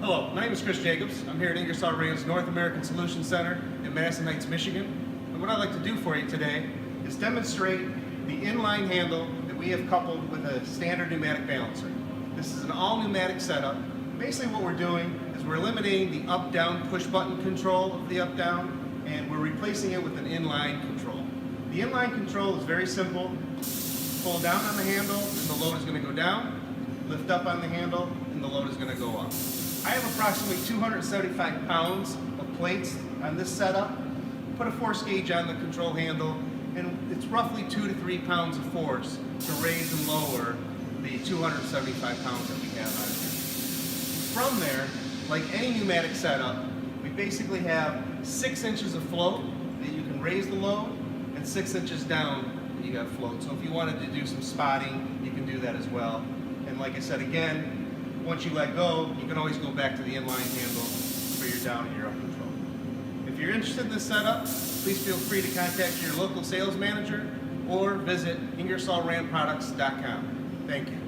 Hello, my name is Chris Jacobs. I'm here at Ingersoll Rand's North American Solutions Center in Madison Heights, Michigan. And what I'd like to do for you today is demonstrate the inline handle that we have coupled with a standard pneumatic balancer. This is an all pneumatic setup. Basically what we're doing is we're eliminating the up-down push button control of the up-down, and we're replacing it with an inline control. The inline control is very simple. Pull down on the handle and the load is going to go down. Lift up on the handle and the load is going to go up. I have approximately 275 pounds of plates on this setup. Put a force gauge on the control handle, and it's roughly 2 to 3 pounds of force to raise and lower the 275 pounds that we have on here. From there, like any pneumatic setup, we basically have 6 inches of float that you can raise the load, and 6 inches down that you got float. So if you wanted to do some spotting, you can do that as well. And like I said again, once you let go, you can always go back to the inline handle for your down and your up control. If you're interested in this setup, please feel free to contact your local sales manager or visit IngersollRandProducts.com. Thank you.